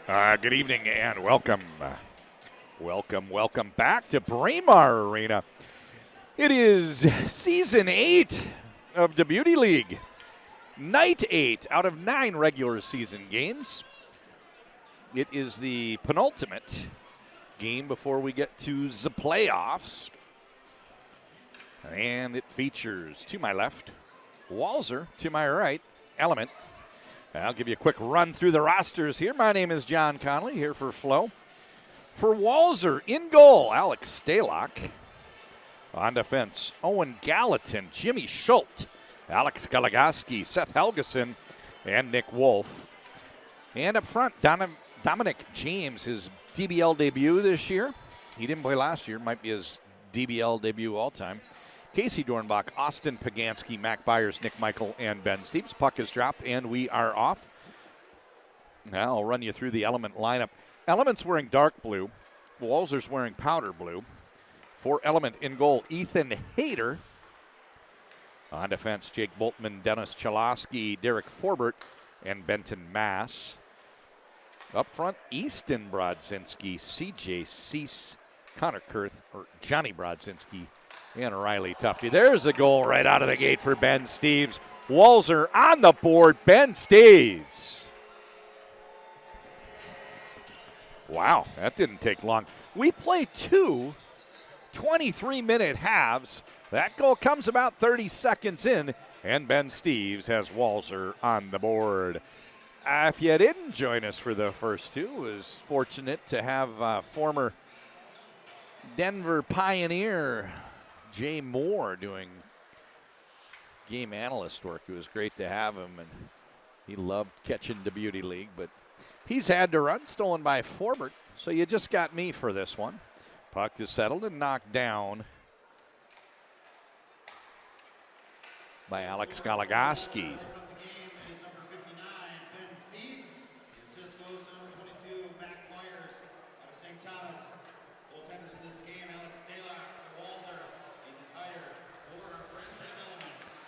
Good evening and welcome. Welcome back to Braemar Arena. It is Season 8 of the Beauty League. Night 8 out of 9 regular season games. It is the penultimate game before we get to the playoffs. And it features, to my left, Walser, to my right, Element. I'll give you a quick run through the rosters here. My name is John Connolly, here for Flo. For Walser, in goal, Alex Stalock. On defense, Owen Gallatin, Jimmy Schultz, Alex Galagoski, Seth Helgeson, and Nick Wolf. And up front, Dominic James, his DBL debut this year. He didn't play last year, might be his DBL debut all time. Casey Dornbach, Austin Pagansky, Mac Byers, Nick Michael, and Ben Steeves. Puck is dropped, and we are off. Now I'll run you through the Element lineup. Element's wearing dark blue. Walser's wearing powder blue. For Element in goal, Ethan Hayter. On defense, Jake Boltman, Dennis Chalosky, Derek Forbert, and Benton Mass. Up front, Easton Brodzinski, CJ Cease, Connor Kurth, or Johnny Brodzinski, and Riley Tufte. There's a goal right out of the gate for Ben Steeves. Walser on the board, Ben Steeves. Wow, that didn't take long. We play two 23-minute halves. That goal comes about 30 seconds in, and Ben Steeves has Walser on the board. If you didn't join us for the first two, was fortunate to have former Denver Pioneer Jay Moore doing game analyst work. It was great to have him, and he loved catching the Beauty League, but he's had to run, stolen by Forbert, so you just got me for this one. Puck is settled and knocked down by Alex Galagoski.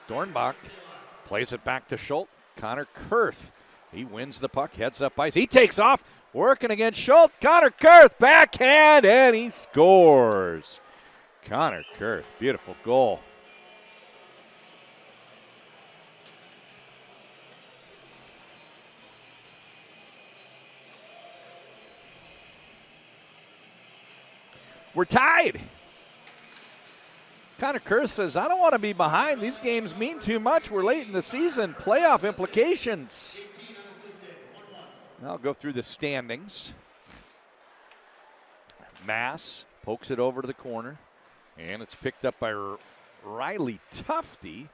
Dornbach plays it back to Schultz. Connor Kurth, he wins the puck, heads up ice. He takes off, working against Schultz. Connor Kurth, backhand, and he scores. Connor Kurth, beautiful goal. We're tied. Connor Kurth says, I don't want to be behind. These games mean too much. We're late in the season. Playoff implications. I'll go through the standings. Mass pokes it over to the corner, and it's picked up by Riley Tufte.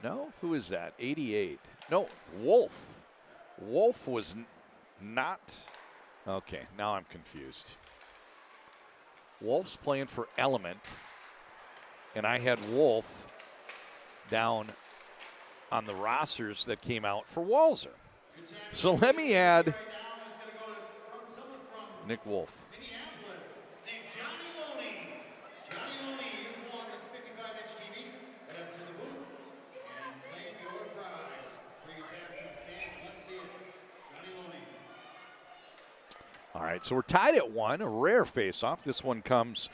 No, who is that? 88. No, Wolf. Wolf was not. Okay, now I'm confused. Wolf's playing for Element, and I had Wolf down on the rosters that came out for Walser. So let me add Nick Wolf. All right, so we're tied at 1, a rare face-off. This one comes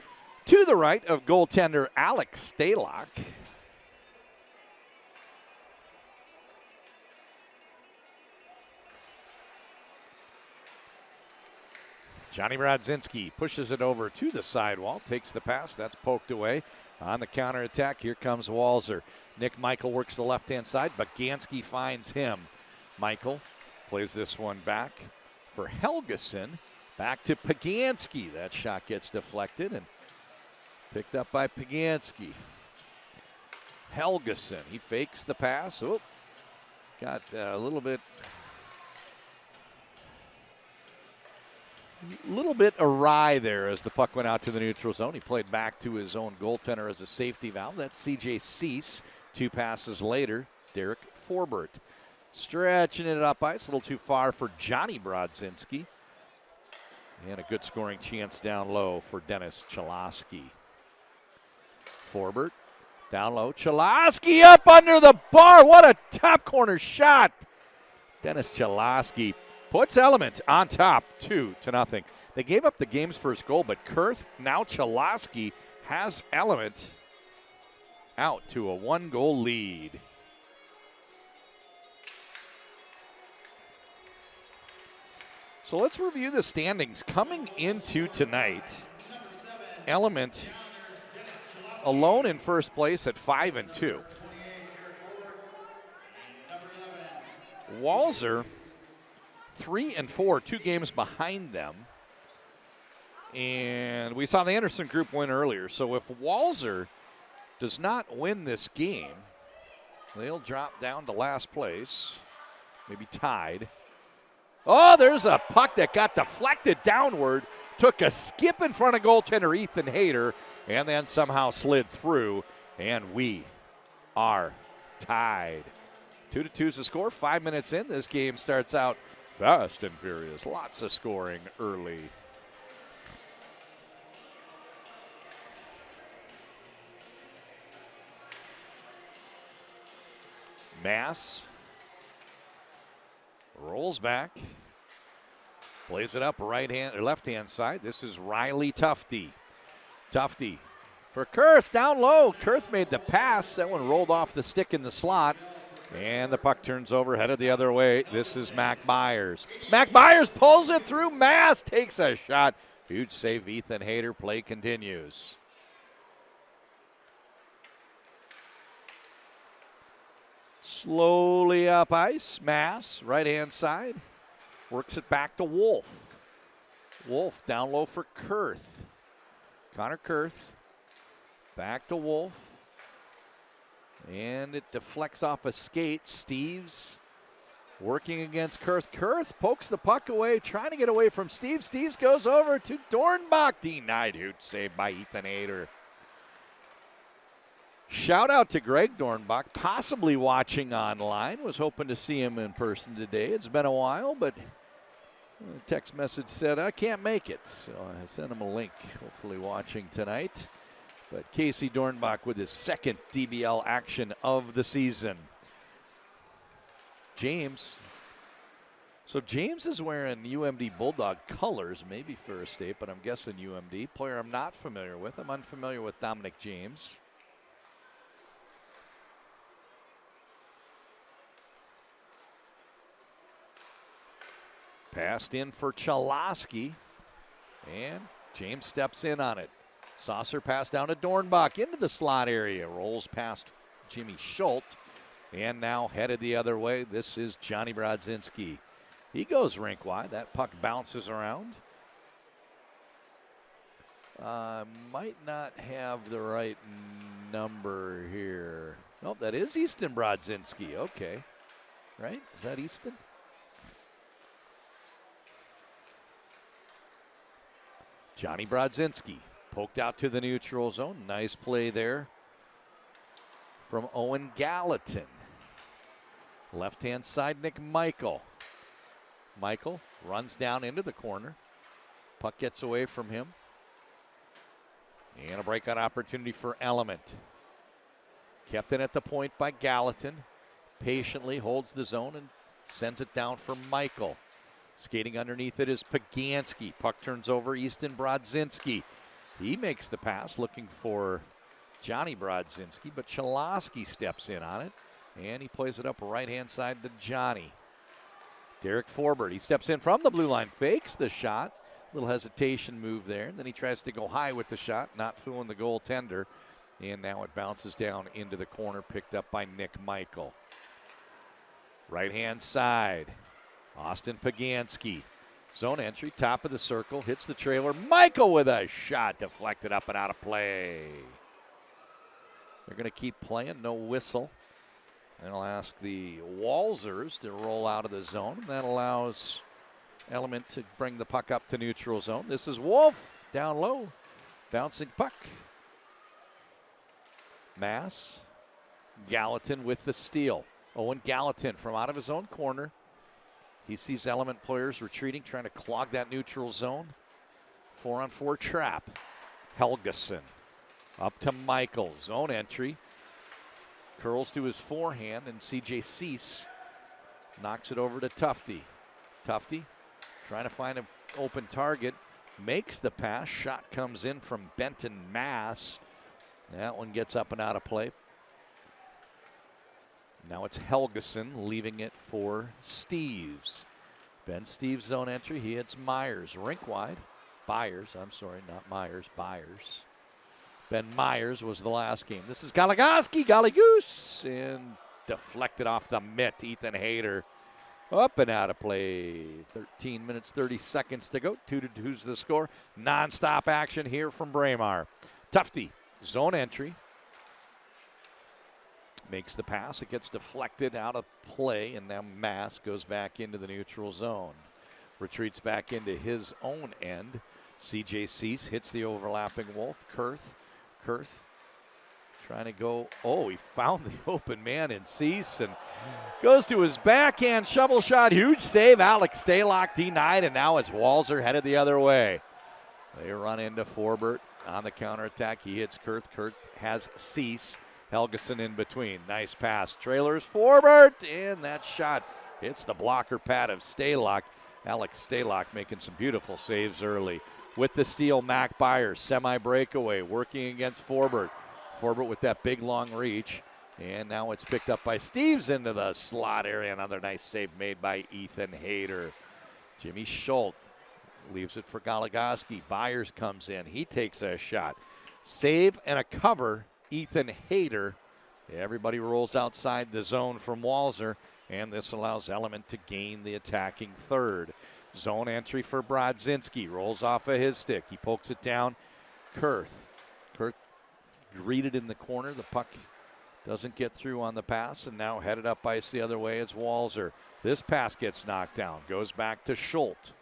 to the right of goaltender Alex Stalock. Johnny Brodzinski pushes it over to the sidewall, takes the pass. That's poked away. On the counterattack, here comes Walser. Nick Michael works the left-hand side, but Gansky finds him. Michael plays this one back for Helgeson. Back to Pagansky. That shot gets deflected and picked up by Pagansky. Helgeson, he fakes the pass. Oh, got a little bit awry there as the puck went out to the neutral zone. He played back to his own goaltender as a safety valve. That's CJ Cease. 2 passes later, Derek Forbert. Stretching it up ice, a little too far for Johnny Brodzinski. And a good scoring chance down low for Dennis Chalosky. Forbert down low. Chalosky up under the bar. What a top corner shot. Dennis Chalosky puts Element on top 2-0. They gave up the game's first goal, but Kurth, now Chalosky, has Element out to a 1-goal lead. So let's review the standings coming into tonight. Element alone in first place at 5-2. Walser 3-4, 2 games behind them. And we saw the Anderson group win earlier. So if Walser does not win this game, they'll drop down to last place, maybe tied. Oh, there's a puck that got deflected downward, took a skip in front of goaltender Ethan Hayter, and then somehow slid through, and we are tied. 2-2 is the score. 5 minutes in, this game starts out fast and furious. Lots of scoring early. Mass rolls back, plays it up left-hand side. This is Riley Tufte. Tufte for Kurth, down low. Kurth made the pass. That one rolled off the stick in the slot, and the puck turns over, headed the other way. This is Mac Myers. Mac Myers pulls it through. Mass takes a shot. Huge save, Ethan Hayter. Play continues. Slowly up ice, Mass, right-hand side. Works it back to Wolf. Wolf down low for Kurth. Connor Kurth. Back to Wolf. And it deflects off a skate. Steves working against Kurth. Kurth pokes the puck away, trying to get away from Steves. Steves goes over to Dornbach. Denied. Huge save by Ethan Hayter. Shout out to Greg Dornbach, possibly watching online. Was hoping to see him in person today. It's been a while, but a text message said, I can't make it. So I sent him a link, hopefully watching tonight. But Casey Dornbach with his second DBL action of the season. James. So James is wearing UMD Bulldog colors, maybe First State, but I'm guessing UMD. Player I'm not familiar with. I'm unfamiliar with Dominic James. Passed in for Chalosky, and James steps in on it. Saucer pass down to Dornbach into the slot area. Rolls past Jimmy Schultz, and now headed the other way. This is Johnny Brodzinski. He goes rink wide. That puck bounces around. Might not have the right number here. Nope, that is Easton Brodzinski. Okay. Right? Is that Easton? Johnny Brodzinski poked out to the neutral zone. Nice play there from Owen Gallatin. Left-hand side, Nick Michael. Michael runs down into the corner. Puck gets away from him. And a breakout opportunity for Element. Kept in at the point by Gallatin. Patiently holds the zone and sends it down for Michael. Skating underneath it is Pagansky. Puck turns over, Easton Brodzinski. He makes the pass, looking for Johnny Brodzinski, but Chalosky steps in on it, and he plays it up right-hand side to Johnny. Derek Forbert, he steps in from the blue line, fakes the shot. Little hesitation move there, and then he tries to go high with the shot, not fooling the goaltender, and now it bounces down into the corner, picked up by Nick Michael. Right-hand side. Austin Pagansky, zone entry, top of the circle, hits the trailer. Michael with a shot, deflected up and out of play. They're going to keep playing, no whistle. And I'll ask the Walsers to roll out of the zone. That allows Element to bring the puck up to neutral zone. This is Wolf, down low, bouncing puck. Mass, Gallatin with the steal. Owen Gallatin from out of his own corner. He sees Element players retreating, trying to clog that neutral zone. 4-on-4 trap. Helgeson up to Michael. Zone entry. Curls to his forehand, and C.J. Cease knocks it over to Tufte. Tufte trying to find an open target. Makes the pass. Shot comes in from Benton Mass. That one gets up and out of play. Now it's Helgeson leaving it for Steves. Ben Steves zone entry. He hits Myers. Rink wide. Byers. I'm sorry, not Myers. Byers. Ben Myers was the last game. This is Goligoski. Golly Goose. And deflected off the mitt. Ethan Hayter. Up and out of play. 13 minutes, 30 seconds to go. 2-2's the score. Non-stop action here from Braemar. Tufte, zone entry. Makes the pass. It gets deflected out of play, and now Mass goes back into the neutral zone. Retreats back into his own end. C.J. Cease hits the overlapping Wolf. Kurth trying to go. Oh, he found the open man in Cease and goes to his backhand shovel shot. Huge save. Alex Stalock denied, and now it's Walzer headed the other way. They run into Forbert on the counterattack. He hits Kurth. Kurth has Cease. Helgeson in between. Nice pass. Trailers Forbert, and that shot hits the blocker pad of Stalock. Alex Stalock making some beautiful saves early. With the steal, Mac Byers, semi-breakaway, working against Forbert. Forbert with that big, long reach. And now it's picked up by Steves into the slot area. Another nice save made by Ethan Hayter. Jimmy Schultz leaves it for Goligoski. Byers comes in. He takes a shot. Save and a cover, Ethan Hayter. Everybody rolls outside the zone from Walzer, and this allows Element to gain the attacking third. Zone entry for Brodzinski. Rolls off of his stick. He pokes it down. Kurth greeted in the corner. The puck doesn't get through on the pass, and now headed up ice the other way is Walzer. This pass gets knocked down. Goes back to Schultz.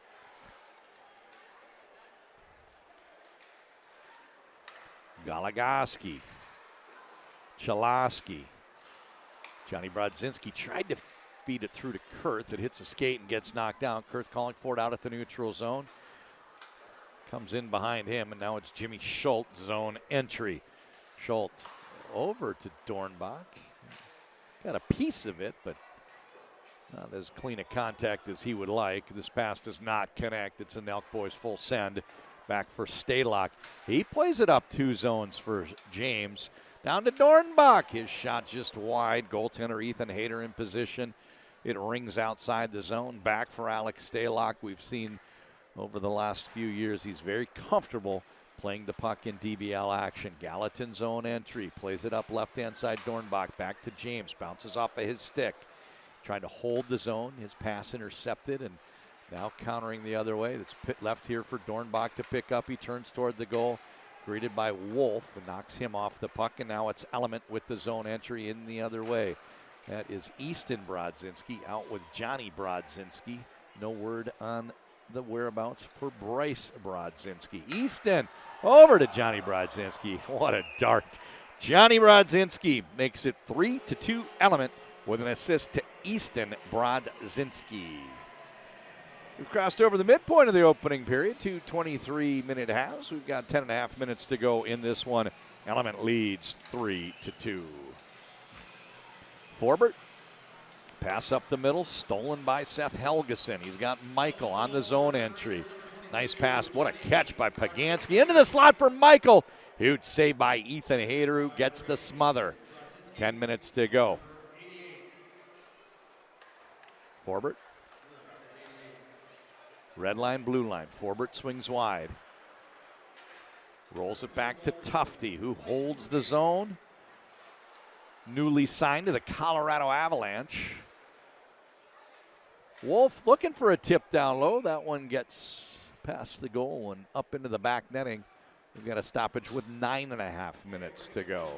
Goligoski. Chalosky. Johnny Brodzinski tried to feed it through to Kurth. It hits a skate and gets knocked down. Kurth calling for it out at the neutral zone. Comes in behind him, and now it's Jimmy Schultz zone entry. Schultz over to Dornbach. Got a piece of it, but not as clean a contact as he would like. This pass does not connect. It's an Elk Boys full send. Back for Stalock. He plays it up 2 zones for James. Down to Dornbach. His shot just wide. Goaltender Ethan Hayter in position. It rings outside the zone. Back for Alex Stalock. We've seen over the last few years he's very comfortable playing the puck in DBL action. Gallatin zone entry. Plays it up left-hand side. Dornbach back to James. Bounces off of his stick. Trying to hold the zone. His pass intercepted, and now countering the other way. That's left here for Dornbach to pick up. He turns toward the goal. Greeted by Wolf and knocks him off the puck. And now it's Element with the zone entry in the other way. That is Easton Brodzinski out with Johnny Brodzinski. No word on the whereabouts for Bryce Brodzinski. Easton over to Johnny Brodzinski. What a dart. Johnny Brodzinski makes it 3-2 Element with an assist to Easton Brodzinski. We've crossed over the midpoint of the opening period, 2:23-minute halves. We've got 10.5 minutes to go in this one. Element leads 3-2. Forbert, pass up the middle, stolen by Seth Helgeson. He's got Michael on the zone entry. Nice pass. What a catch by Pagansky. Into the slot for Michael. Huge save by Ethan Hayter, who gets the smother. 10 minutes to go. Forbert. Red line, blue line. Forbert swings wide. Rolls it back to Tufte, who holds the zone. Newly signed to the Colorado Avalanche. Wolf looking for a tip down low. That one gets past the goal and up into the back netting. We've got a stoppage with 9.5 minutes to go.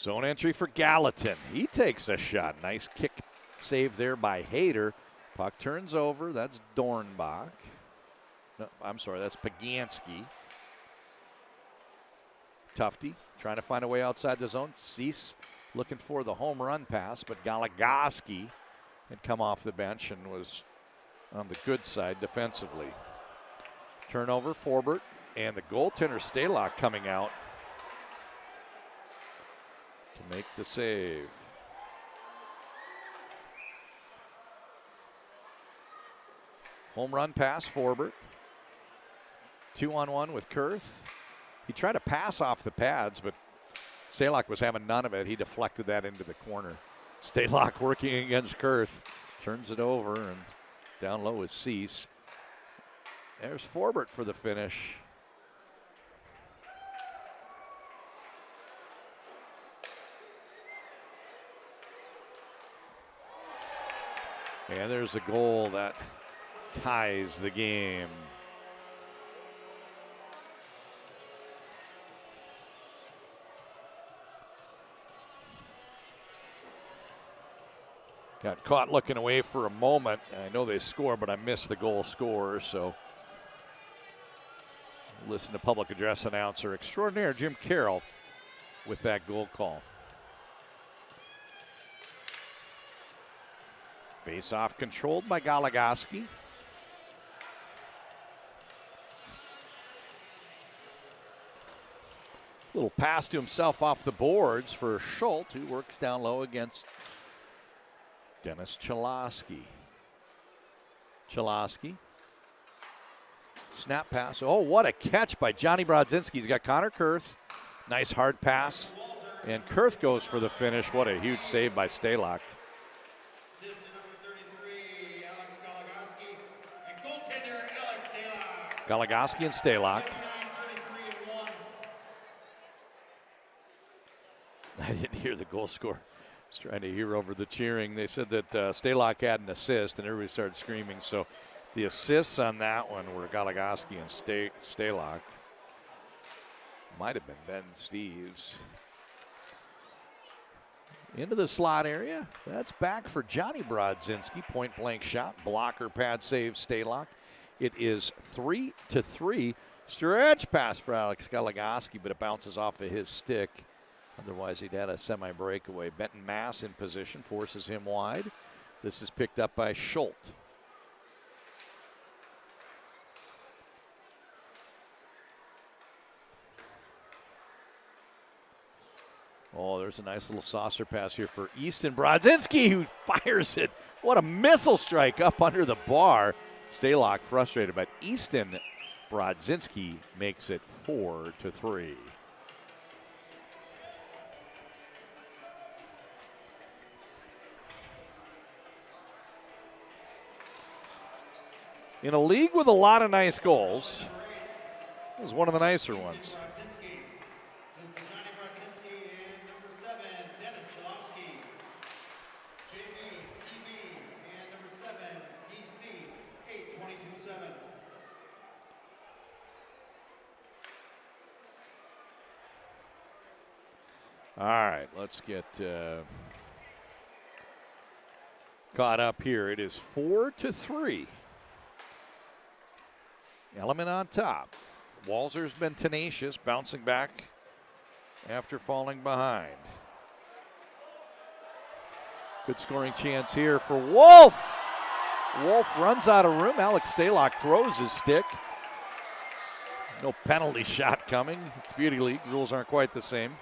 Zone entry for Gallatin. He takes a shot. Nice kick save there by Hayter. Puck turns over. That's Dornbach. No, I'm sorry, that's Pagansky. Tufte trying to find a way outside the zone. Cease looking for the home run pass, but Goligoski had come off the bench and was on the good side defensively. Turnover, Forbert, and the goaltender Stalock coming out to make the save. Home run pass, Forbert. 2-on-1 with Kurth. He tried to pass off the pads, but Stalock was having none of it. He deflected that into the corner. Stalock working against Kurth. Turns it over, and down low is Cease. There's Forbert for the finish. And there's a goal that ties the game. Got caught looking away for a moment. I know they score, but I missed the goal scorer, so listen to public address announcer extraordinaire Jim Carroll with that goal call. Face-off controlled by Goligoski. Little pass to himself off the boards for Schultz, who works down low against Dennis Chalosky. Chalosky. Snap pass. Oh, what a catch by Johnny Brodzinski. He's got Connor Kurth. Nice hard pass. And Kurth goes for the finish. What a huge save by Stalock. Goligoski and Stalock. I didn't hear the goal score. I was trying to hear over the cheering. They said that Stalock had an assist, and everybody started screaming. So the assists on that one were Goligoski and Stalock. Might have been Ben Steves. Into the slot area. That's back for Johnny Brodzinski. Point blank shot. Blocker pad save Stalock. It is 3-3. Stretch pass for Alex Goligoski, but it bounces off of his stick. Otherwise, he'd had a semi-breakaway. Benton Mass in position, forces him wide. This is picked up by Schultz. Oh, there's a nice little saucer pass here for Easton Brodzinski, who fires it. What a missile strike up under the bar. Stalock frustrated, but Easton Brodzinski makes it 4-3. In a league with a lot of nice goals, it was one of the nicer ones. All right, let's get caught up here. It is 4-3. Element on top. Walzer's been tenacious, bouncing back after falling behind. Good scoring chance here for Wolf. Wolf runs out of room. Alex Stalock throws his stick. No penalty shot coming. It's Beauty League. Rules aren't quite the same.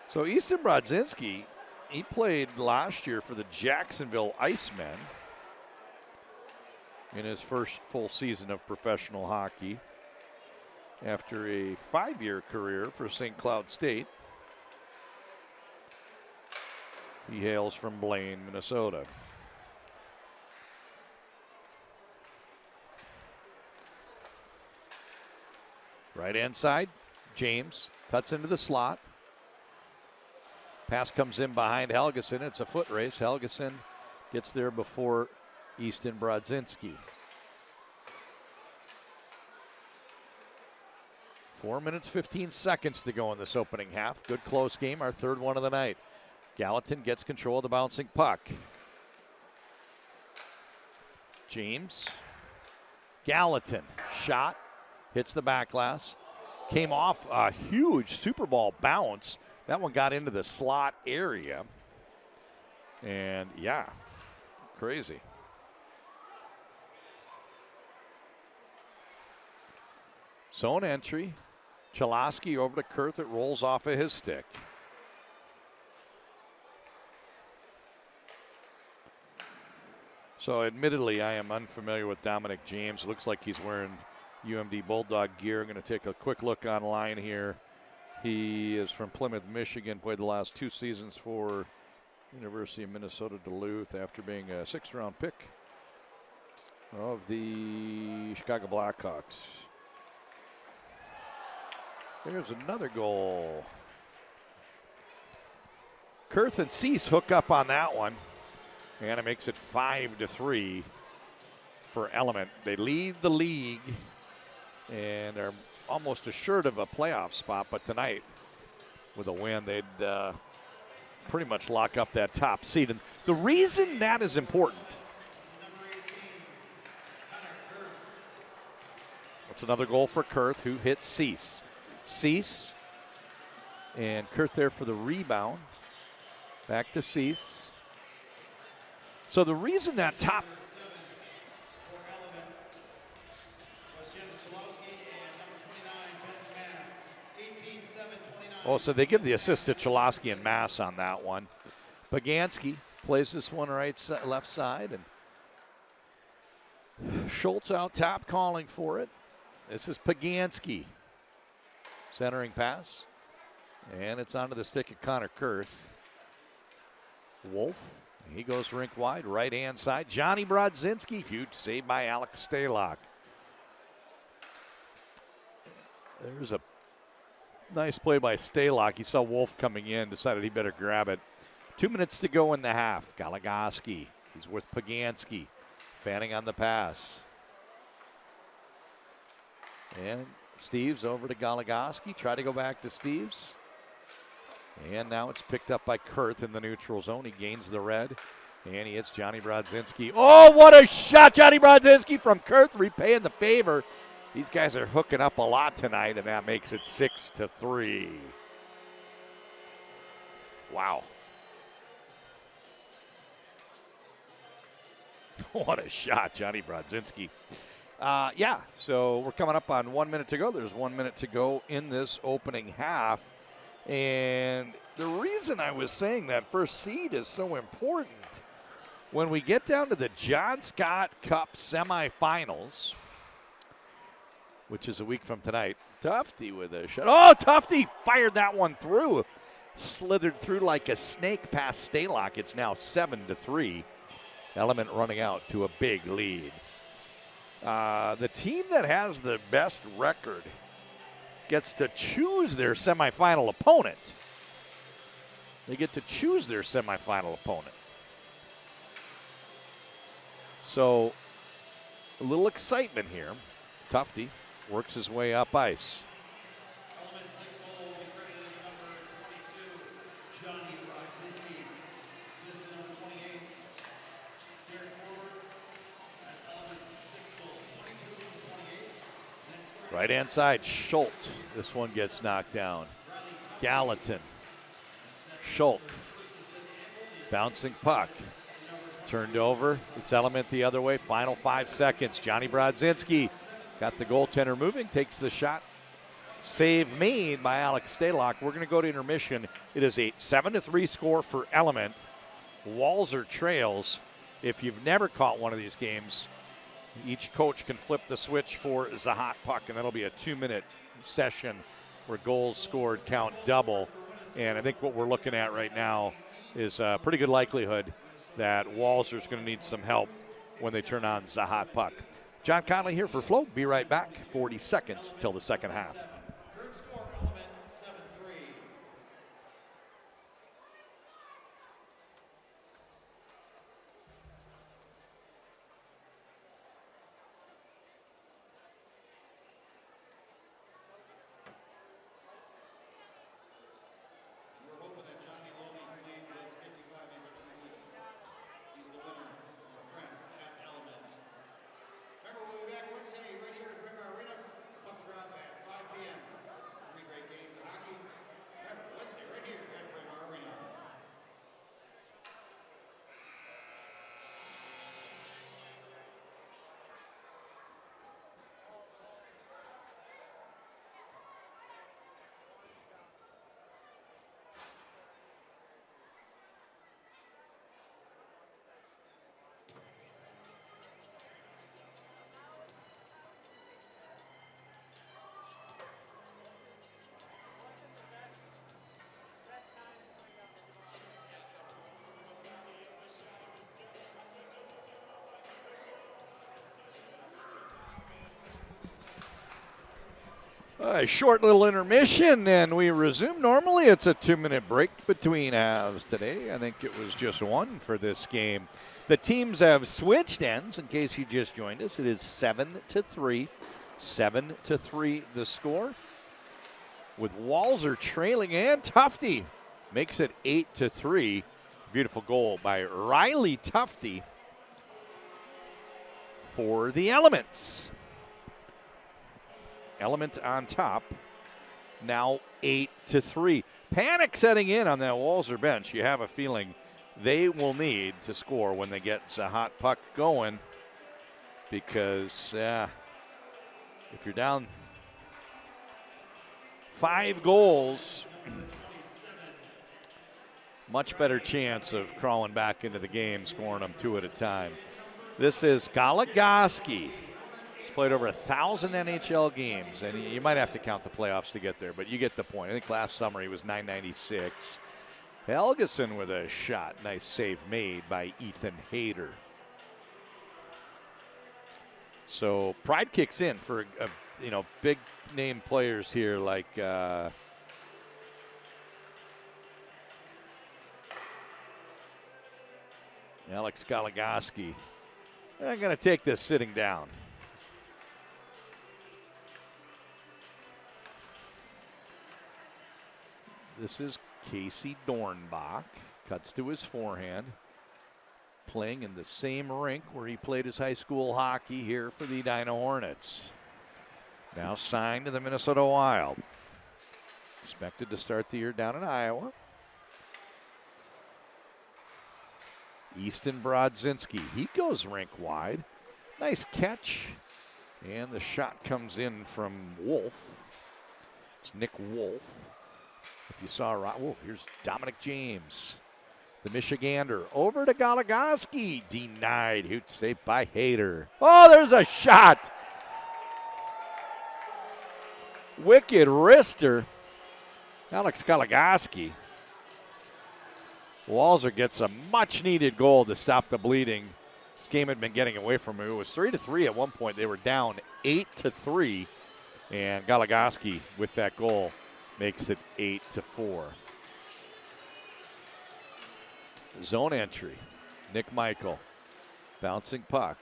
So Easton Brodzinski, he played last year for the Jacksonville Icemen in his first full season of professional hockey after a 5-year career for St. Cloud State. He hails from Blaine, Minnesota. Right-hand side, James cuts into the slot. Pass comes in behind Helgeson. It's a foot race. Helgeson gets there before Easton Brodzinski. 4 minutes, 15 seconds to go in this opening half. Good close game, our third one of the night. Gallatin gets control of the bouncing puck. James. Gallatin, shot, hits the back glass. came off a huge Super Bowl bounce. That one got into the slot area. And, yeah, crazy. Zone entry. Chalosky over to Kurth. It rolls off of his stick. So, admittedly, I am unfamiliar with Dominic James. Looks like he's wearing UMD Bulldog gear. I'm going to take a quick look online here. He is from Plymouth, Michigan, played the last 2 seasons for University of Minnesota Duluth after being a 6th-round pick of the Chicago Blackhawks. There's another goal. Kurth and Cease hook up on that one, and it makes it 5-3 for Element. They lead the league and are almost assured of a playoff spot, but tonight, with a win, they'd pretty much lock up that top seed. And the reason that is important, that's another goal for Kurth, who hits Cease. Cease and Kurth there for the rebound. Back to Cease. So the reason that top so they give the assist to Chalosky and Mass on that one. Pagansky plays this one left side, and Schultz out top calling for it. This is Pagansky. Centering pass, and it's onto the stick of Connor Kurth. Wolf, he goes rink wide, right-hand side. Johnny Brodzinski, huge save by Alex Stalock. There's a nice play by Stalock. He saw Wolf coming in, decided he better grab it. 2 minutes to go in the half. Goligoski, he's with Pagansky, fanning on the pass. And Steves over to Goligoski. Try to go back to Steves. And now it's picked up by Kurth in the neutral zone. He gains the red. And he hits Johnny Brodzinski. Oh, what a shot, Johnny Brodzinski from Kurth, repaying the favor. These guys are hooking up a lot tonight, and that makes it 6-3. Wow. What a shot, Johnny Brodzinski. So we're coming up on 1 minute to go. There's 1 minute to go in this opening half. And the reason I was saying that first seed is so important, when we get down to the John Scott Cup semifinals, which is a week from tonight, Tufte with a shot. Oh, Tufte fired that one through. Slithered through like a snake past Stalock. It's now 7-3. Element running out to a big lead. The team that has the best record gets to choose their semifinal opponent. They get to choose their semifinal opponent. So, a little excitement here. Tufte works his way up ice. Right-hand side, Schultz. This one gets knocked down. Gallatin. Schultz. Bouncing puck. Turned over. It's Element the other way. Final 5 seconds. Johnny Brodzinski got the goaltender moving. Takes the shot. Save made by Alex Stalock. We're going to go to intermission. It is a 7-3 score for Element. Walser trails. If you've never caught one of these games, each coach can flip the switch for the hot puck, and that'll be a 2-minute session where goals scored count double. And I think what we're looking at right now is a pretty good likelihood that Walser's going to need some help when they turn on the hot puck. John Conley here for Flo. Be right back. 40 seconds till the second half. A short little intermission, and we resume. Normally it's a 2-minute break between halves. Today, I think it was just one for this game. The teams have switched ends. In case you just joined us, it is 7-3. 7-3 the score. With Walser trailing, and Tufte makes it 8-3. Beautiful goal by Riley Tufte for the Elements. Element on top, now 8-3. Panic setting in on that Walser bench. You have a feeling they will need to score when they get a hot puck going, because if you're down 5 goals, much better chance of crawling back into the game, scoring them 2 at a time. This is Goligoski. He's played over 1,000 NHL games, and you might have to count the playoffs to get there, but you get the point. I think last summer he was .996. Helgeson with a shot. Nice save made by Ethan Hayter. So pride kicks in for big name players here like Alex Goligoski. They're going to take this sitting down. This is Casey Dornbach. Cuts to his forehand. Playing in the same rink where he played his high school hockey here for the Edina Hornets. Now signed to the Minnesota Wild. Expected to start the year down in Iowa. Easton Brodzinski. He goes rink wide. Nice catch. And the shot comes in from Wolf. It's Nick Wolf. If you saw, here's Dominic James, the Michigander, over to Goligoski, denied. Huge save by Hayter. Oh, there's a shot. Wicked wrister. Alex Goligoski. Walser gets a much-needed goal to stop the bleeding. This game had been getting away from him. It was 3-3 at one point. They were down 8-3, and Goligoski with that goal makes it 8-4. Zone entry. Nick Michael. Bouncing puck.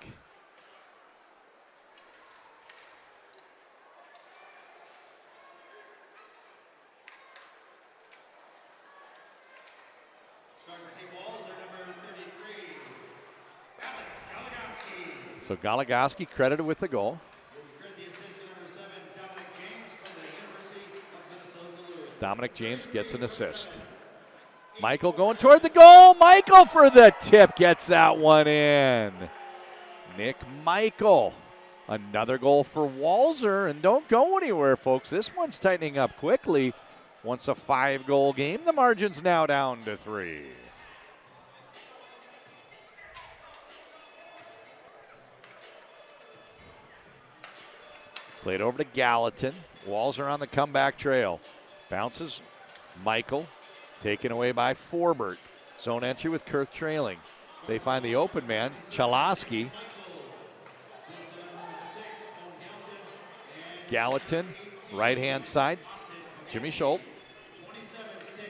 So Goligoski credited with the goal. Dominic James gets an assist. Michael going toward the goal. Michael for the tip, gets that one in. Nick Michael. Another goal for Walser, and don't go anywhere, folks. This one's tightening up quickly. Once a 5-goal game, the margin's now down to 3. Played over to Gallatin. Walser on the comeback trail. Bounces. Michael taken away by Forbert. Zone entry with Kurth trailing. They find the open man, Chalosky. Gallatin, right-hand side. Jimmy Schultz.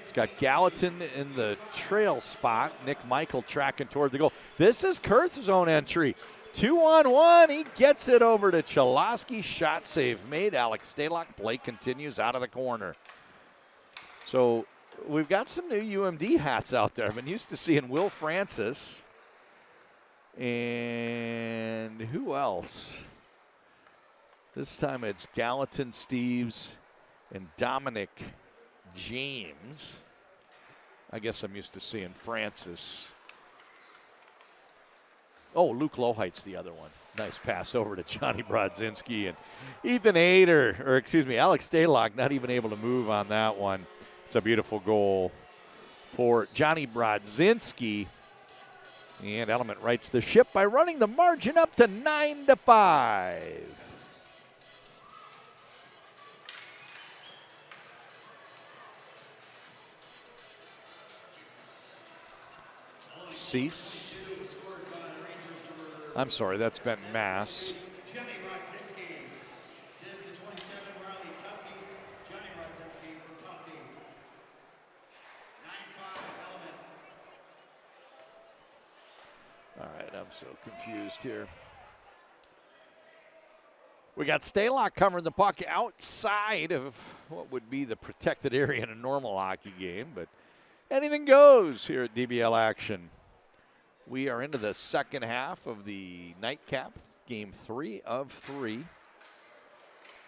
He's got Gallatin in the trail spot. Nick Michael tracking toward the goal. This is Kurth's zone entry. 2-on-1. He gets it over to Chalosky. Shot save made. Alex Stalock. Play continues out of the corner. So we've got some new UMD hats out there. I've been used to seeing Will Francis. And who else? This time it's Gallatin Steves and Dominic James. I guess I'm used to seeing Francis. Oh, Luke Lohite's the other one. Nice pass over to Johnny Brodzinski, and even Alex Stalock not even able to move on that one. It's a beautiful goal for Johnny Brodzinski. And Element rights the ship by running the margin up to 9-5. Cease. I'm sorry, that's Ben Mass. All right, I'm so confused here. We got Stalock covering the puck outside of what would be the protected area in a normal hockey game, but anything goes here at DBL action. We are into the second half of the nightcap, game 3 of 3.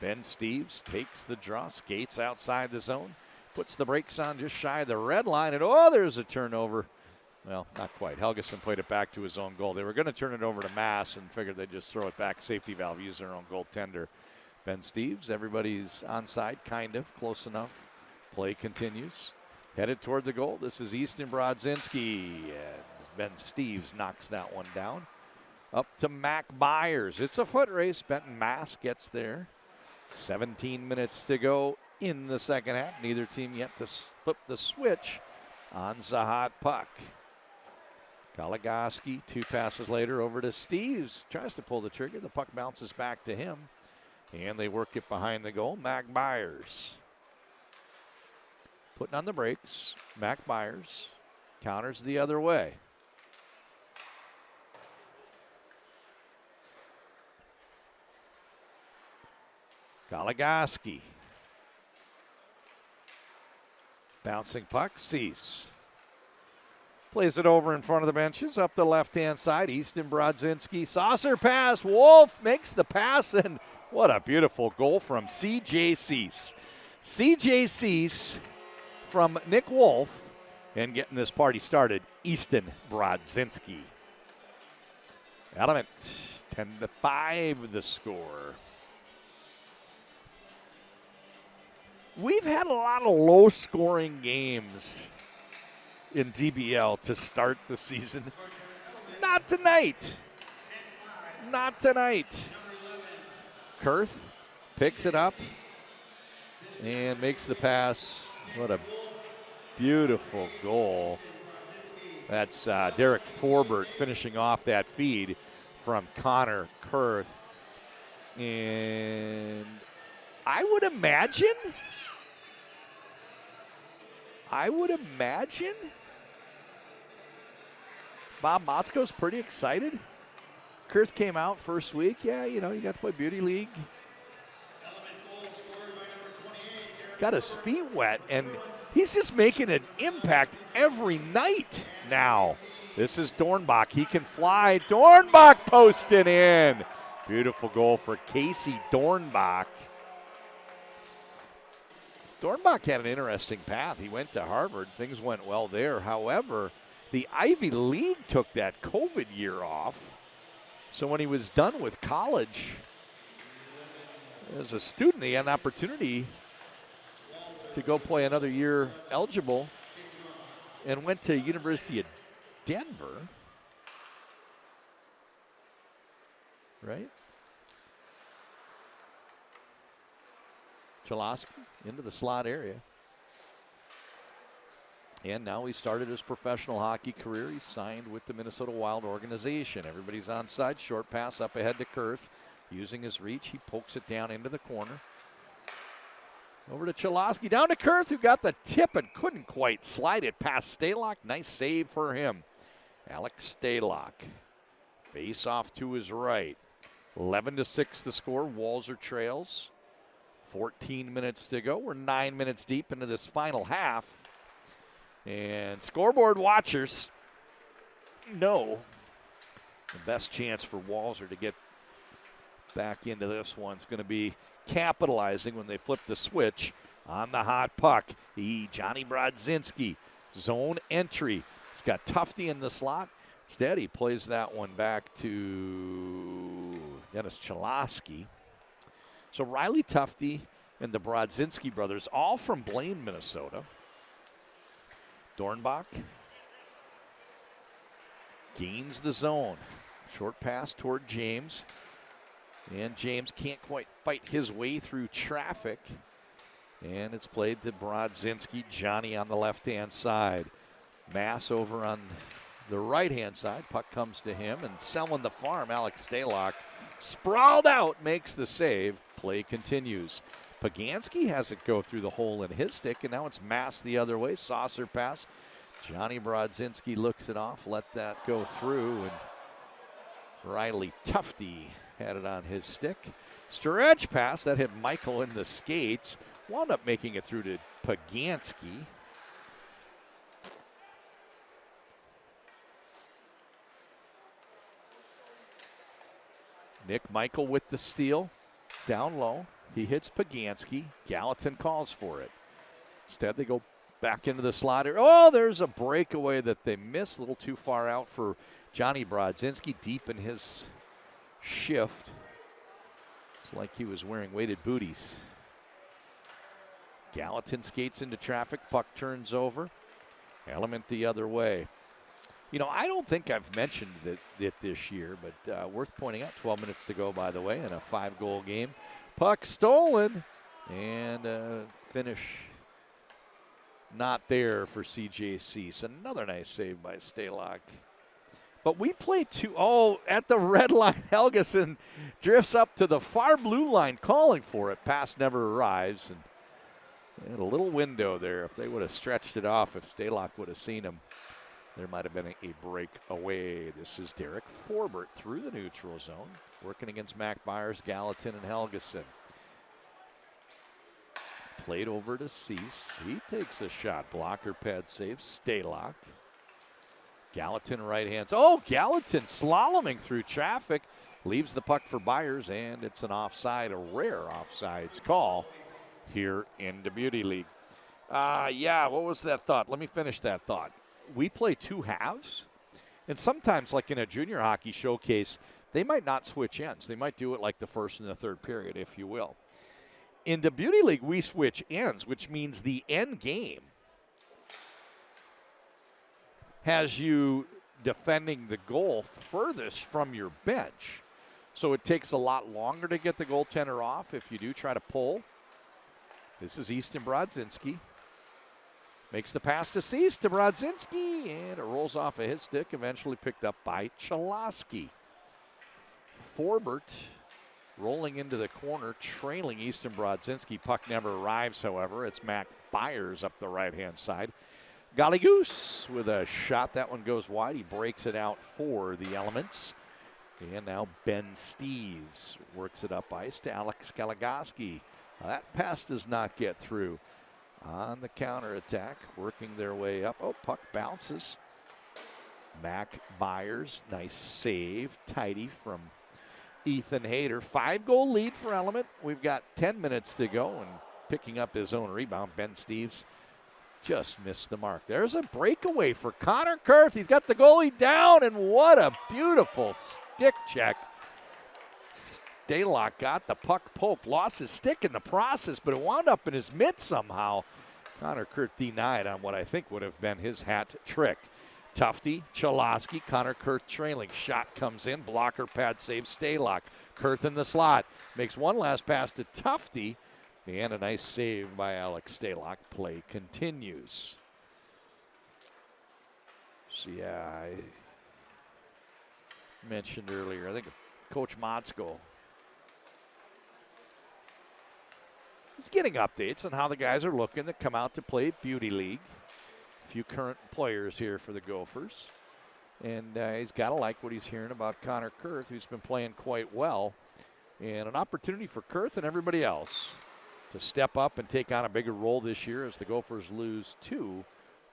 Ben Steeves takes the draw, skates outside the zone, puts the brakes on just shy of the red line, and there's a turnover. Well, not quite. Helgeson played it back to his own goal. They were going to turn it over to Mass and figured they'd just throw it back. Safety valve, use their own goaltender. Ben Steeves, everybody's onside, kind of, close enough. Play continues. Headed toward the goal. This is Easton Brodzinski. And Ben Steeves knocks that one down. Up to Mac Byers. It's a foot race. Benton Mass gets there. 17 minutes to go in the second half. Neither team yet to flip the switch on Zahat puck. Goligoski, 2 passes later, over to Steeves. Tries to pull the trigger. The puck bounces back to him. And they work it behind the goal. Mac Byers putting on the brakes. Mac Byers counters the other way. Goligoski. Bouncing puck. Cease. Plays it over in front of the benches, up the left-hand side. Easton Brodzinski, saucer pass. Wolf makes the pass, and what a beautiful goal from C.J. Cease. C.J. Cease from Nick Wolf, and getting this party started, Easton Brodzinski. Element, 10-5 the score. We've had a lot of low-scoring games in DBL to start the season. Not tonight. Not tonight. Kurth picks it up and makes the pass. What a beautiful goal. That's Derek Forbert finishing off that feed from Connor Kurth. And I would imagine Bob Motzko's pretty excited. Kurth came out first week. Yeah, you got to play Beauty League. Got his feet wet, and he's just making an impact every night now. This is Dornbach. He can fly. Dornbach posting in. Beautiful goal for Casey Dornbach. Dornbach had an interesting path. He went to Harvard. Things went well there. However, the Ivy League took that COVID year off. So when he was done with college, as a student, he had an opportunity to go play another year eligible and went to University of Denver. Right? Cholowski into the slot area. And now he started his professional hockey career. He signed with the Minnesota Wild organization. Everybody's onside. Short pass up ahead to Kurth. Using his reach, he pokes it down into the corner. Over to Cholowski. Down to Kurth, who got the tip and couldn't quite slide it past Stalock. Nice save for him. Alex Stalock. Face off to his right. 11-6 the score. Walser trails. 14 minutes to go. We're 9 minutes deep into this final half. And scoreboard watchers know the best chance for Walser to get back into this one's going to be capitalizing when they flip the switch on the hot puck. Johnny Brodzinski, zone entry. He's got Tufte in the slot. Instead, he plays that one back to Dennis Cholowski. So Riley Tufte and the Brodzinski brothers, all from Blaine, Minnesota. Dornbach gains the zone. Short pass toward James. And James can't quite fight his way through traffic. And it's played to Brodzinski. Johnny on the left-hand side. Mass over on the right-hand side. Puck comes to him. And selling the farm, Alex Stalock sprawled out, makes the save. Play continues. Pagansky has it go through the hole in his stick, and now it's Mass the other way. Saucer pass. Johnny Brodzinski looks it off, let that go through, and Riley Tufte had it on his stick. Stretch pass that hit Michael in the skates. Wound up making it through to Pagansky. Nick Michael with the steal. Down low. He hits Pagansky. Gallatin calls for it. Instead, they go back into the slot. Oh, there's a breakaway that they missed. A little too far out for Johnny Brodzinski, deep in his shift. It's like he was wearing weighted booties. Gallatin skates into traffic. Puck turns over. Element the other way. You know, I don't think I've mentioned it this year, but worth pointing out, 12 minutes to go, by the way, in a 5-goal game. Puck stolen, and finish not there for CJC. So another nice save by Stalock. But we play at the red line, Helgeson drifts up to the far blue line calling for it. Pass never arrives, and a little window there. If they would have stretched it off, if Stalock would have seen him, there might have been a break away. This is Derek Forbert through the neutral zone, working against Mac Byers, Gallatin, and Helgeson. Played over to Cease. He takes a shot. Blocker pad save. Stalock. Gallatin right hands. Oh, Gallatin slaloming through traffic. Leaves the puck for Byers, and it's an offside, a rare offsides call here in the Beauty League. What was that thought? Let me finish that thought. We play 2 halves, and sometimes, like in a junior hockey showcase, they might not switch ends. They might do it like the first and the third period, if you will. In the Beauty League, we switch ends, which means the end game has you defending the goal furthest from your bench. So it takes a lot longer to get the goaltender off if you do try to pull. This is Easton Brodzinski. Makes the pass to Cease to Brodzinski, and it rolls off of his stick, eventually picked up by Chalosky. Forbert rolling into the corner, trailing Easton Brodzinski. Puck never arrives, however. It's Mac Byers up the right-hand side. Galligoose with a shot. That one goes wide. He breaks it out for the Elements. And now Ben Steeves works it up ice to Alex Galagoski. That pass does not get through. On the counterattack, working their way up. Oh, puck bounces. Mac Byers, nice save. Tidy from Ethan Hayter. 5-goal lead for Element. We've got 10 minutes to go, and picking up his own rebound, Ben Steeves just missed the mark. There's a breakaway for Connor Kurth. He's got the goalie down, and what a beautiful stick check. Stalock got the puck poked, lost his stick in the process, but it wound up in his mitt somehow. Connor Kurth denied on what I think would have been his hat trick. Tufte, Chalosky, Connor Kurth trailing. Shot comes in, blocker pad save, Stalock. Kurth in the slot, makes one last pass to Tufte, and a nice save by Alex Stalock. Play continues. So I mentioned earlier, I think Coach Motzko, he's getting updates on how the guys are looking that come out to play Beauty League. A few current players here for the Gophers. And he's got to like what he's hearing about Connor Kurth, who's been playing quite well. And an opportunity for Kurth and everybody else to step up and take on a bigger role this year as the Gophers lose 2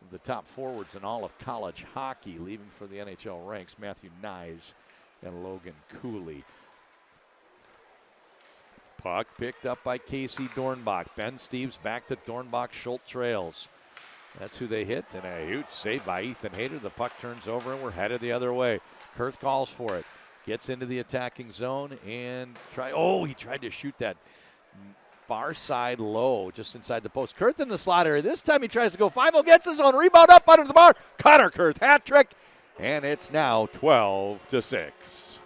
of the top forwards in all of college hockey, leaving for the NHL ranks, Matthew Nyes and Logan Cooley. Puck picked up by Casey Dornbach. Ben Steeves back to Dornbach. Schultz trails. That's who they hit, and a huge save by Ethan Hayter. The puck turns over, and we're headed the other way. Kurth calls for it. Gets into the attacking zone, and he tried to shoot that far side low, just inside the post. Kurth in the slot area. This time he tries to go 5-0, gets his own rebound up under the bar. Connor Kurth, hat trick, and it's now 12-6.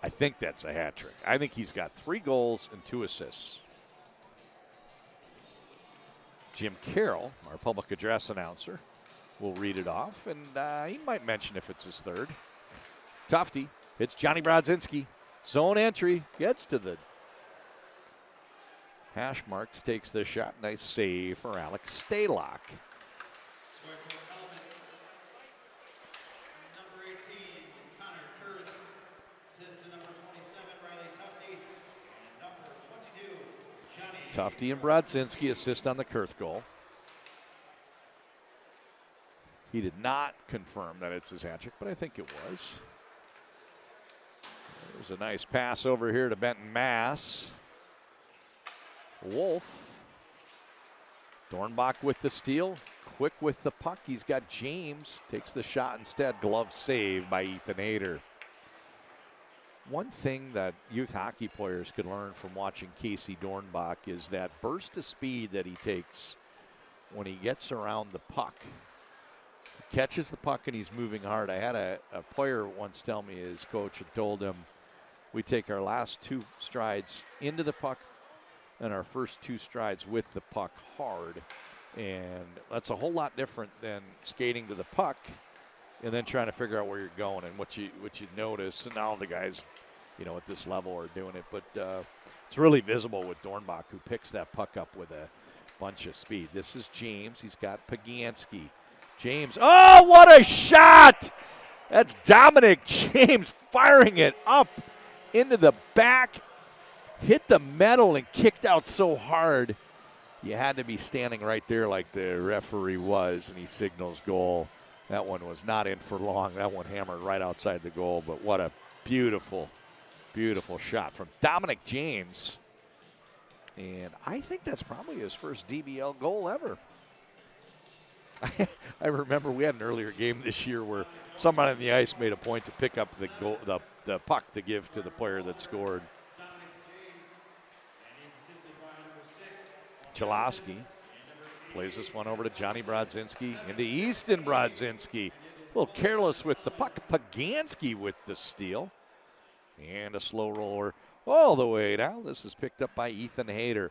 I think that's a hat trick. I think he's got 3 goals and 2 assists. Jim Carroll, our public address announcer, will read it off, and he might mention if it's his 3rd. Tufte hits Johnny Brodzinski. Zone entry, gets to the hash marks, takes the shot. Nice save for Alex Stalock. Tufte and Brodzinski assist on the Kurth goal. He did not confirm that it's his hat trick, but I think it was. There's a nice pass over here to Benton Mass. Wolf. Dornbach with the steal. Quick with the puck. He's got James. Takes the shot instead. Glove save by Ethan Hayter. One thing that youth hockey players could learn from watching Casey Dornbach is that burst of speed that he takes when he gets around the puck. He catches the puck and he's moving hard. I had a player once tell me his coach had told him we take our last 2 strides into the puck and our first 2 strides with the puck hard. And that's a whole lot different than skating to the puck and then trying to figure out where you're going and what you notice. And all the guys, at this level are doing it. But it's really visible with Dornbach, who picks that puck up with a bunch of speed. This is James. He's got Paganski. James. Oh, what a shot! That's Dominic James firing it up into the back. Hit the metal and kicked out so hard. You had to be standing right there like the referee was, and he signals goal. That one was not in for long. That one hammered right outside the goal, but what a beautiful, beautiful shot from Dominic James. And I think that's probably his first DBL goal ever. I remember we had an earlier game this year where somebody on the ice made a point to pick up the goal, the puck to give to the player that scored. Chalosky plays this one over to Johnny Brodzinski, into Easton Brodzinski. A little careless with the puck. Paganski with the steal. And a slow roller all the way down. This is picked up by Ethan Hayter.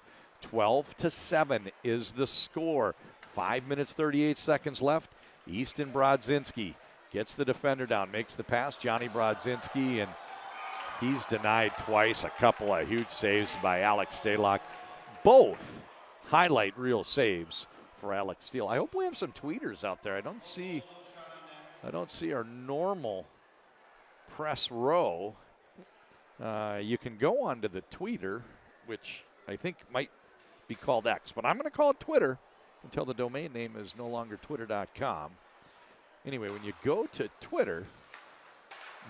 12-7 is the score. 5 minutes, 38 seconds left. Easton Brodzinski gets the defender down, makes the pass. Johnny Brodzinski, and he's denied twice. A couple of huge saves by Alex Stalock. Both highlight reel saves for Alex Steele. I hope we have some tweeters out there. I don't see our normal press row. You can go onto the tweeter, which I think might be called X, but I'm going to call it Twitter until the domain name is no longer twitter.com. Anyway, when you go to Twitter,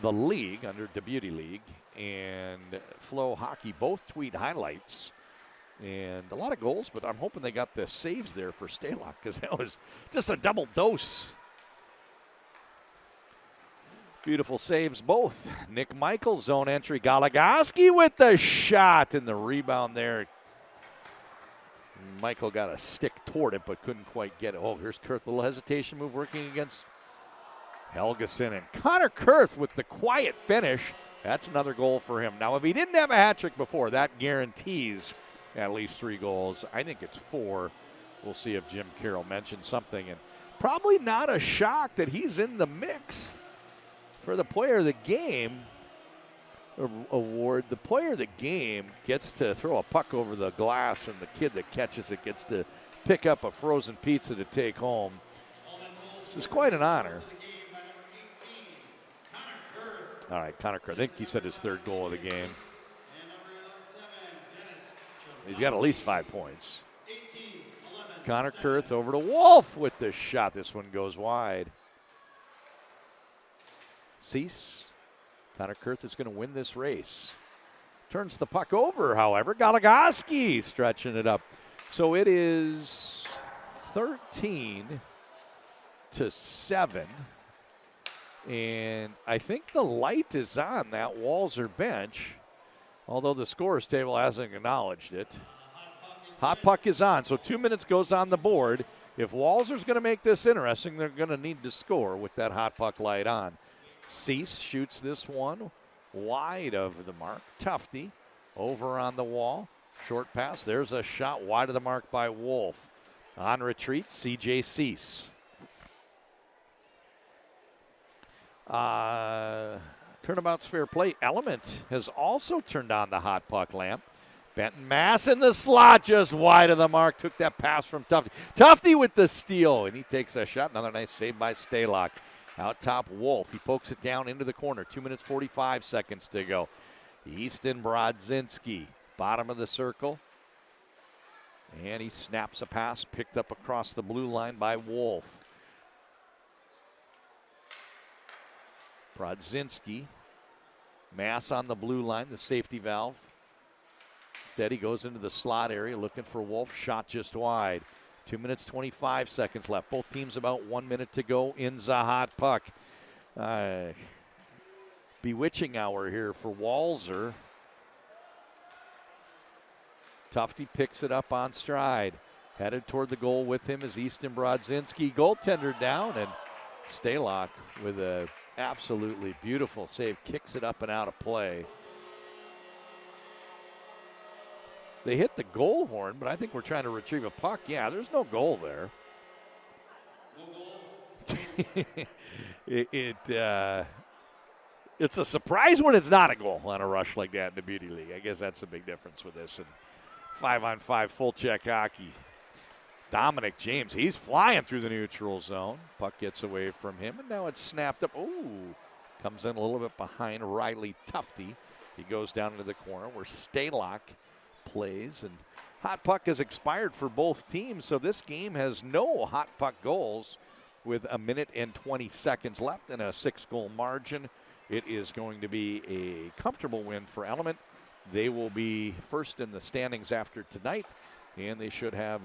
the league under the Beauty League and FloHockey both tweet highlights. And a lot of goals, but I'm hoping they got the saves there for Stalock because that was just a double dose. Beautiful saves both. Nick Michaels, zone entry. Goligoski with the shot and the rebound there. Michael got a stick toward it but couldn't quite get it. Oh, here's Kurth. A little hesitation move working against Helgeson. And Connor Kurth with the quiet finish. That's another goal for him. Now, if he didn't have a hat trick before, that guarantees at least 3 goals. I think it's 4. We'll see if Jim Carroll mentioned something. And probably not a shock that he's in the mix for the player of the game award. The player of the game gets to throw a puck over the glass, and the kid that catches it gets to pick up a frozen pizza to take home. This is quite an honor. All right, Connor Kurth. I think he said his 3rd goal of the game. He's got at least 5 points. Connor Kurth over to Wolf with the shot. This one goes wide. Cease. Connor Kurth is going to win this race. Turns the puck over, however. Goligoski stretching it up. So it is 13-7. And I think the light is on that Walser bench, although the scorer's table hasn't acknowledged it. Hot puck is on, so 2 minutes goes on the board. If Walser's going to make this interesting, they're going to need to score with that hot puck light on. Cease shoots this one wide of the mark. Tufte over on the wall. Short pass. There's a shot wide of the mark by Wolf. On retreat, C.J. Cease. Turnabout's fair play element has also turned on the hot puck lamp. Benton Mass in the slot, just wide of the mark. Took that pass from Tufte. Tufte with the steal, and he takes a shot. Another nice save by Stalock. Out top, Wolf. He pokes it down into the corner. 2 minutes, 45 seconds to go. Easton Brodzinski, bottom of the circle. And he snaps a pass, picked up across the blue line by Wolf. Brodzinski. Mass on the blue line, the safety valve. Instead, he goes into the slot area looking for Wolf. Shot just wide. 2 minutes, 25 seconds left. Both teams about 1 minute to go in Zahat puck. Bewitching hour here for Walser. Tufte picks it up on stride. Headed toward the goal with him is Easton Brodzinski. Goaltender down, and Stalock with a absolutely beautiful save. Kicks it up and out of play. They hit the goal horn, but I think we're trying to retrieve a puck. Yeah, there's no goal there. It's a surprise when it's not a goal on a rush like that in the Beauty League. I guess that's the big difference with this. And 5-on-5 full check hockey. Dominic James, he's flying through the neutral zone. Puck gets away from him, and now it's snapped up. Ooh, comes in a little bit behind Riley Tufte. He goes down into the corner where Stalock plays, and hot puck has expired for both teams, so this game has no hot puck goals with 1 minute and 20 seconds left and a 6-goal margin. It is going to be a comfortable win for Element. They will be first in the standings after tonight, and they should have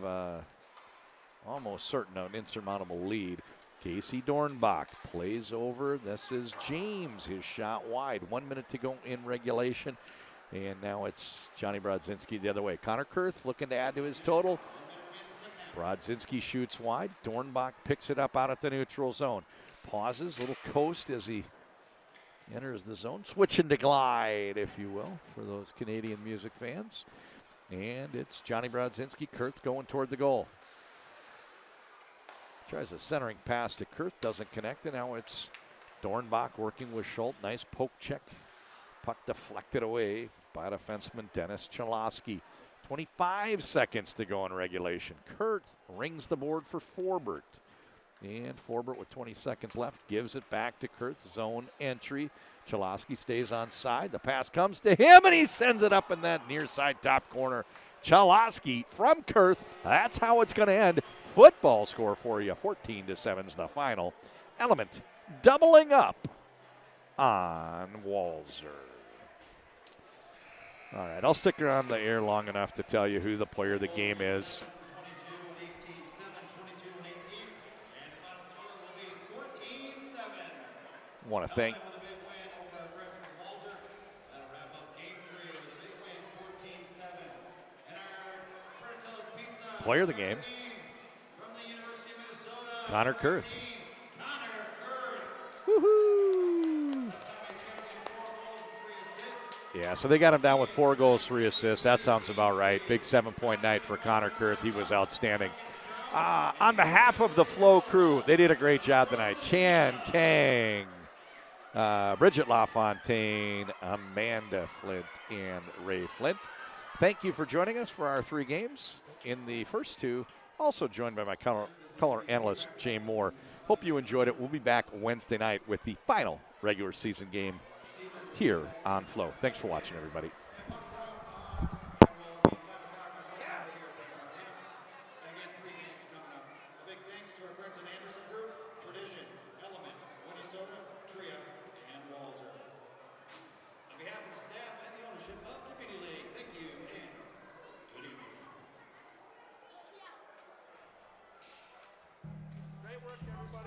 almost certain an insurmountable lead. Casey Dornbach plays over. This is James. His shot wide. 1 minute to go in regulation. And now it's Johnny Brodzinski the other way. Connor Kurth looking to add to his total. Brodzinski shoots wide. Dornbach picks it up out at the neutral zone. Pauses, little coast as he enters the zone. Switching to glide, if you will, for those Canadian music fans. And it's Johnny Brodzinski. Kurth going toward the goal. Tries a centering pass to Kurth. Doesn't connect. And now it's Dornbach working with Schultz. Nice poke check. Puck deflected away by defenseman Dennis Chalosky. 25 seconds to go in regulation. Kurth rings the board for Forbert. And Forbert with 20 seconds left gives it back to Kurth. Zone entry. Chalosky stays on side. The pass comes to him, and he sends it up in that near side top corner. Chalosky from Kurth. That's how it's going to end. Football score for you. 14-7 is the final. Element doubling up on Walser. All right, I'll stick around the air long enough to tell you who the player of the game is. I want to thank player of the game, Connor Kurth. Woohoo! Yeah, so they got him down with 4 goals, 3 assists. That sounds about right. Big 7-point night for Connor Kurth. He was outstanding. On behalf of the Flo crew, they did a great job tonight. Chan Kang, Bridget LaFontaine, Amanda Flint, and Ray Flint. Thank you for joining us for our 3 games. In the first 2, also joined by my color analyst, Jay Moore. Hope you enjoyed it. We'll be back Wednesday night with the final regular season game here on Flo. Thanks for watching, everybody.